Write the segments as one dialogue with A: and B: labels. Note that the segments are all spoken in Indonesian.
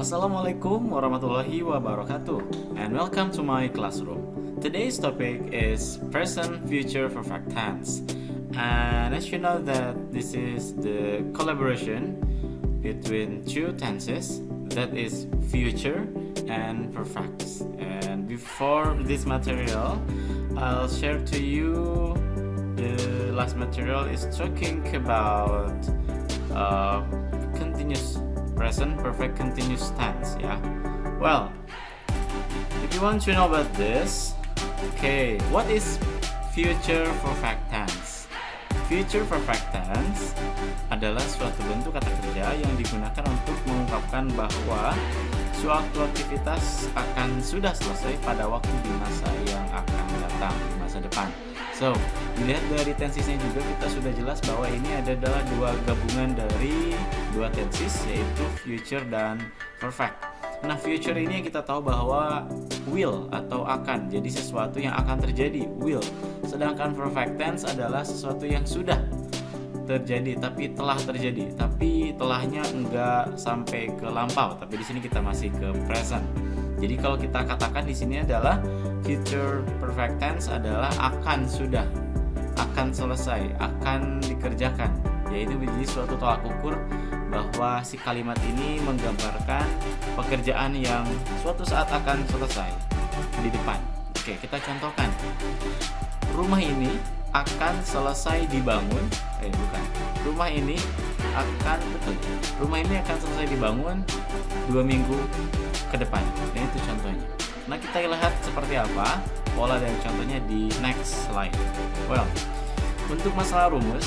A: Assalamualaikum warahmatullahi wabarakatuh, and welcome to my classroom. Today's topic is present future perfect tense. And as you know that this is the collaboration between two tenses, that is future and perfect. And before this material, I'll share to you the last material is talking about continuous present perfect continuous tense, yeah. Well, if you want to know about this, okay, what is future perfect tense? Future perfect tense adalah suatu bentuk kata kerja yang digunakan untuk mengungkapkan bahwa suatu aktivitas akan sudah selesai pada waktu di masa yang akan datang, di masa depan. So, dilihat dari tensisnya juga kita sudah jelas bahwa ini adalah dua gabungan dari dua tensis, yaitu future dan perfect. Nah, future ini kita tahu bahwa will atau akan, jadi sesuatu yang akan terjadi, will. Sedangkan perfect tense adalah sesuatu yang sudah terjadi tapi telah terjadi, tapi telahnya enggak sampai ke lampau, tapi di sini kita masih ke present. Jadi kalau kita katakan di sini adalah future perfect tense adalah akan sudah, akan selesai, akan dikerjakan. Yaitu menjadi suatu tolak ukur bahwa si kalimat ini menggambarkan pekerjaan yang suatu saat akan selesai di depan. Oke, kita contohkan. Rumah ini akan selesai dibangun. Rumah ini akan selesai dibangun 2 minggu ke depan. Nah, itu contohnya. Nah, kita lihat seperti apa pola dan contohnya di next slide. Well, untuk masalah rumus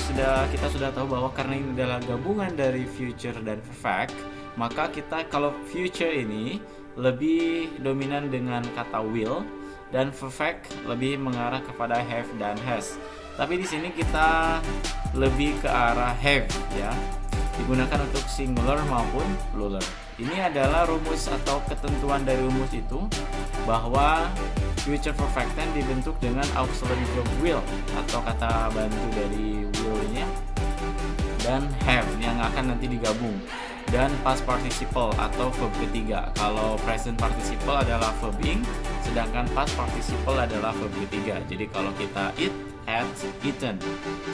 A: kita sudah tahu bahwa karena ini adalah gabungan dari future dan perfect, maka kita kalau future ini lebih dominan dengan kata will dan perfect lebih mengarah kepada have dan has. Tapi di sini kita lebih ke arah have, ya. Digunakan untuk singular maupun plural. Ini adalah rumus atau ketentuan dari rumus itu bahwa future perfect tense dibentuk dengan auxiliary verb will atau kata bantu dari will-nya dan have yang akan nanti digabung, dan past participle atau verb ketiga. Kalau present participle adalah verb ing, sedangkan past participle adalah verb ketiga. Jadi kalau kita eat, ate, eaten,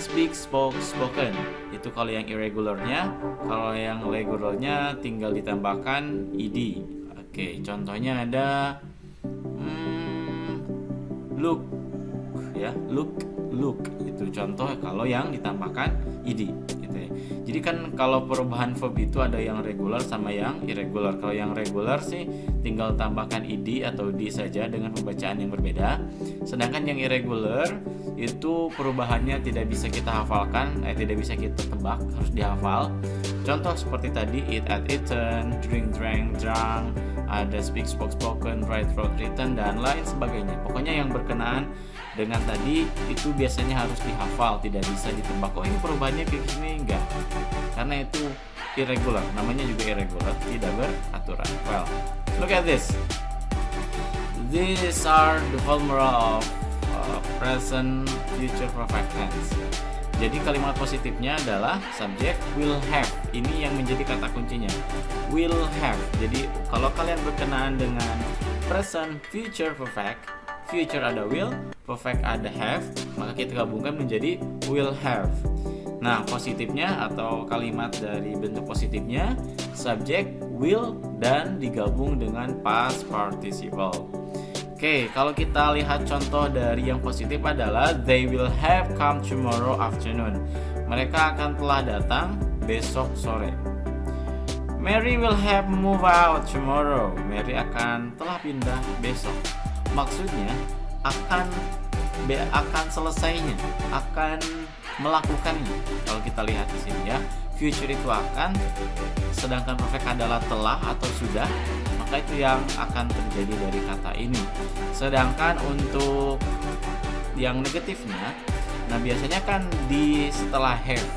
A: speak, spoke, spoken. Itu kalau yang irregularnya. Kalau yang regularnya tinggal ditambahkan ed. Oke, contohnya ada look, ya, look. Itu contoh kalau yang ditambahkan ed, gitu ya. Jadi kan kalau perubahan verb itu ada yang regular sama yang irregular. Kalau yang regular sih tinggal tambahkan ed atau d saja dengan pembacaan yang berbeda. Sedangkan yang irregular itu perubahannya tidak bisa kita hafalkan, tidak bisa kita tebak, harus dihafal. Contoh seperti tadi eat, ate, eaten, drink, drank, drunk, ada speak, spoke, spoken, write, wrote, written, dan lain sebagainya. Pokoknya yang berkenaan dengan tadi itu biasanya harus dihafal, tidak bisa ditebak. Oh, ini perubahannya kayak gini, enggak. Karena itu irregular, namanya juga irregular, tidak beraturan. Well, look at this. These are the formula of present future perfect tense. Jadi kalimat positifnya adalah subject will have. Ini yang menjadi kata kuncinya. Will have. Jadi kalau kalian berkenaan dengan present future perfect, future ada will, perfect ada have, maka kita gabungkan menjadi will have. Nah, positifnya atau kalimat dari bentuk positifnya subject will dan digabung dengan past participle. Oke, kalau kita lihat contoh dari yang positif adalah they will have come tomorrow afternoon. Mereka akan telah datang besok sore. Mary will have move out tomorrow. Mary akan telah pindah besok. Maksudnya akan selesainya, akan melakukannya. Kalau kita lihat di sini ya, future itu akan, sedangkan perfect adalah telah atau sudah. Maka itu yang akan terjadi dari kata ini. Sedangkan untuk yang negatifnya, nah biasanya kan di setelah have.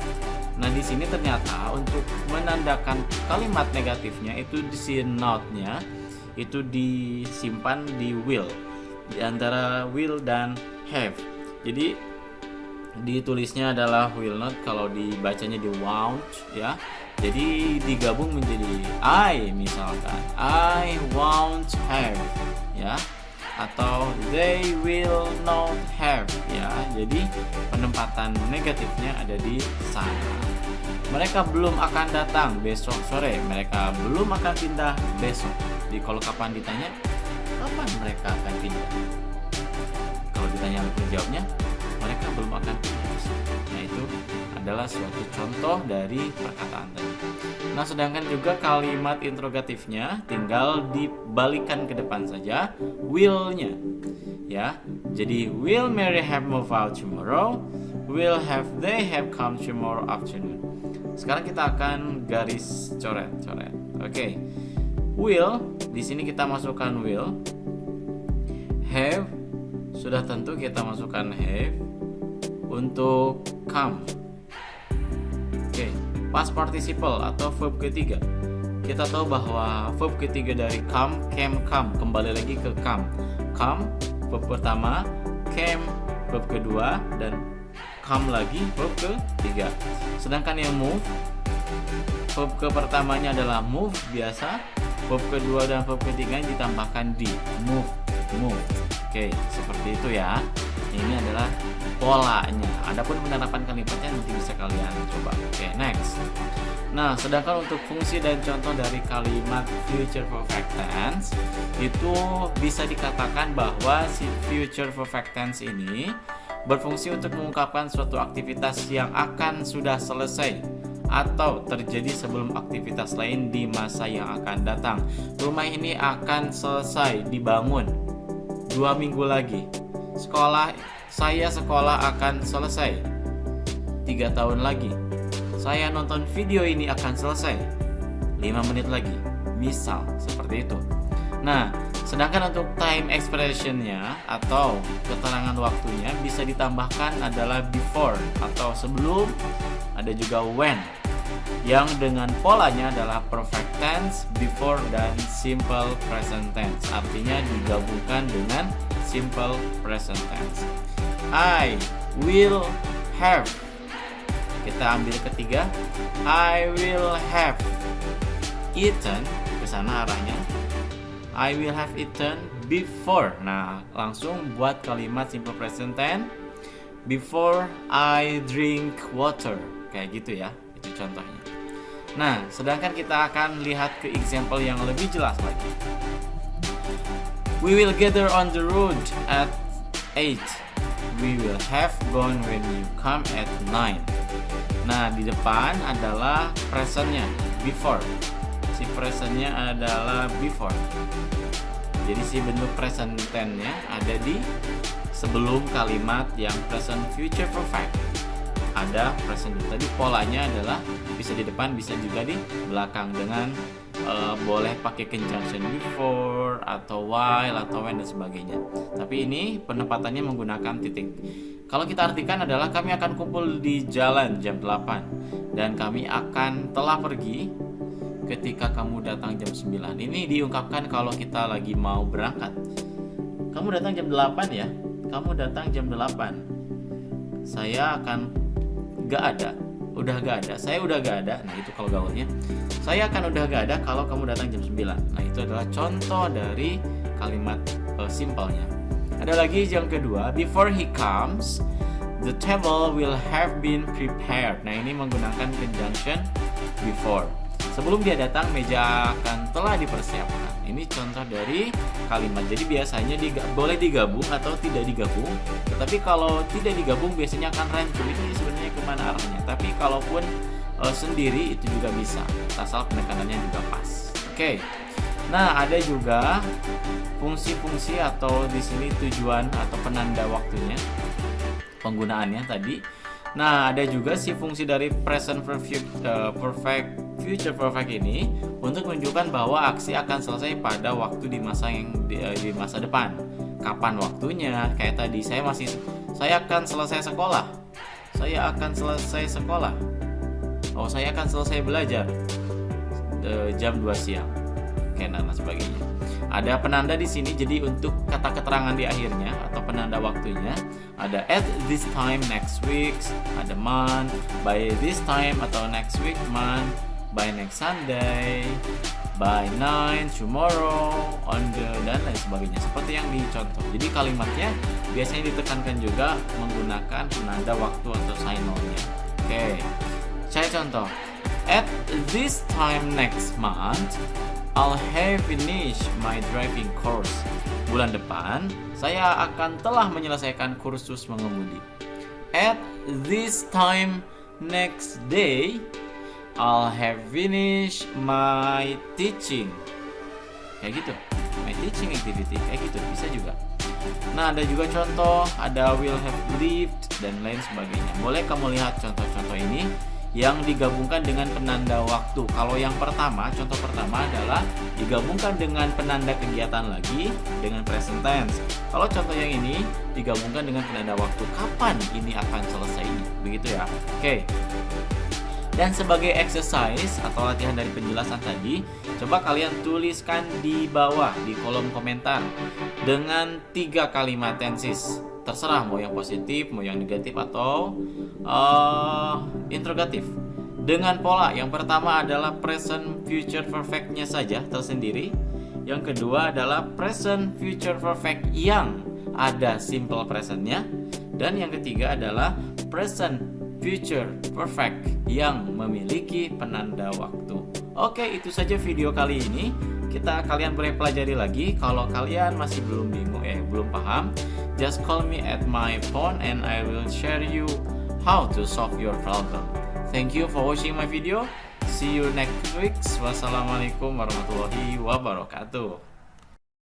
A: Nah di sini ternyata untuk menandakan kalimat negatifnya itu di si not-nya itu disimpan di will, di antara will dan have. Jadi ditulisnya adalah will not, kalau dibacanya di won't, ya. Jadi digabung menjadi I, misalkan I won't have, ya, atau they will not have, ya. Jadi penempatan negatifnya ada di sana. Mereka belum akan datang besok sore. Mereka belum akan pindah besok. Jadi kalau kapan ditanya, kapan mereka akan pindah? Kalau ditanya jawabnya, mereka belum akan pindah besok. Nah, itu adalah suatu contoh dari perkataan tadi. Nah, sedangkan juga kalimat interrogatifnya tinggal dibalikan ke depan saja, will-nya. Ya. Jadi will Mary have moved out tomorrow? Will have they have come tomorrow afternoon? Sekarang kita akan garis coret-coret. Oke. Will, di sini kita masukkan will. Have, sudah tentu kita masukkan have. Untuk come. Oke, past participle atau verb ketiga. Kita tahu bahwa verb ketiga dari come, came, come. Kembali lagi ke come. Come, verb pertama. Came, verb kedua. Dan come lagi, verb ketiga. Sedangkan yang move, verb ke pertamanya adalah move biasa, verb kedua dan verb ketiga ditambahkan di move. Oke, seperti itu ya. Ini adalah polanya. Adapun penerapan kalimatnya nanti bisa kalian coba. Oke, next. Nah, sedangkan untuk fungsi dan contoh dari kalimat future perfect tense itu bisa dikatakan bahwa si future perfect tense ini berfungsi untuk mengungkapkan suatu aktivitas yang akan sudah selesai atau terjadi sebelum aktivitas lain di masa yang akan datang. Rumah ini akan selesai dibangun 2 minggu lagi. Saya sekolah akan selesai 3 tahun lagi. Saya nonton video ini akan selesai 5 menit lagi. Misal seperti itu. Nah, sedangkan untuk time expression-nya atau keterangan waktunya bisa ditambahkan adalah before atau sebelum, ada juga when. Yang dengan polanya adalah perfect tense, before, dan simple present tense. Artinya digabungkan dengan simple present tense. I will have. Kita ambil ketiga. I will have eaten. Ke sana arahnya. I will have eaten before. Nah, langsung buat kalimat simple present tense. Before I drink water. Kayak gitu ya. Itu contohnya. Nah, sedangkan kita akan lihat ke example yang lebih jelas lagi. We will gather on the road at 8. We will have gone when you come at 9. Nah, di depan adalah presentnya, before. Si presentnya adalah before. Jadi si bentuk present tense-nya ada di sebelum kalimat yang present future perfect. Ada present tadi, polanya adalah bisa di depan, bisa juga di belakang dengan boleh pakai conjunction before atau while atau when dan sebagainya. Tapi ini penempatannya menggunakan titik. Kalau kita artikan adalah kami akan kumpul di jalan jam 8 dan kami akan telah pergi ketika kamu datang jam 9. Ini diungkapkan kalau kita lagi mau berangkat. Kamu datang jam 8 ya. Kamu datang jam 8. Saya akan gak ada. Udah gak ada. Saya udah gak ada. Nah, itu kalau gaulnya. Saya akan udah gak ada kalau kamu datang jam 9. Nah, itu adalah contoh dari kalimat simpelnya. Ada lagi yang kedua. Before he comes, the table will have been prepared. Nah, ini menggunakan conjunction before. Sebelum dia datang, meja akan telah dipersiapkan. Ini contoh dari kalimat. Jadi biasanya boleh digabung atau tidak digabung. Tetapi kalau tidak digabung biasanya akan rancu. Ini sebenarnya kemana arahnya. Tapi kalaupun sendiri itu juga bisa. Asal penekanannya juga pas. Oke. Nah, ada juga fungsi-fungsi atau di sini tujuan atau penanda waktunya. Penggunaannya tadi. Nah, ada juga si fungsi dari present perfect future perfect ini untuk menunjukkan bahwa aksi akan selesai pada waktu di masa di masa depan. Kapan waktunya? Kayak tadi saya akan selesai sekolah. Saya akan selesai sekolah. Oh, saya akan selesai belajar jam 2 siang. Kayak dan sebagainya. Ada penanda di sini, jadi untuk kata keterangan di akhirnya atau penanda waktunya ada at this time next week, ada month, by this time atau next week month, by next Sunday, by 9 tomorrow, on the, dan lain sebagainya, seperti yang dicontoh. Jadi kalimatnya biasanya ditekankan juga menggunakan penanda waktu atau signalnya. Oke, saya contoh. At this time next month, I'll have finished my driving course. Bulan depan, saya akan telah menyelesaikan kursus mengemudi. At this time next day, I'll have finished my teaching. Kayak gitu. My teaching activity. Kayak gitu, bisa juga. Nah, ada juga contoh, ada will have lived, dan lain sebagainya. Boleh kamu lihat contoh-contoh ini yang digabungkan dengan penanda waktu. Kalau yang pertama, contoh pertama adalah digabungkan dengan penanda kegiatan lagi dengan present tense. Kalau contoh yang ini digabungkan dengan penanda waktu, kapan ini akan selesai. Begitu ya. Oke. Dan sebagai exercise atau latihan dari penjelasan tadi, coba kalian tuliskan di bawah di kolom komentar dengan 3 kalimat tenses. Terserah mau yang positif, mau yang negatif, atau interrogatif. Dengan pola, yang pertama adalah present future perfect-nya saja tersendiri. Yang kedua adalah present future perfect yang ada simple present-nya. Dan yang ketiga adalah present future perfect yang memiliki penanda waktu. Oke, itu saja video kali ini. Kalian boleh pelajari lagi. Kalau kalian masih belum bingung, belum paham, just call me at my phone and I will share you how to solve your problem. Thank you for watching my video. See you next week. Wassalamualaikum warahmatullahi wabarakatuh.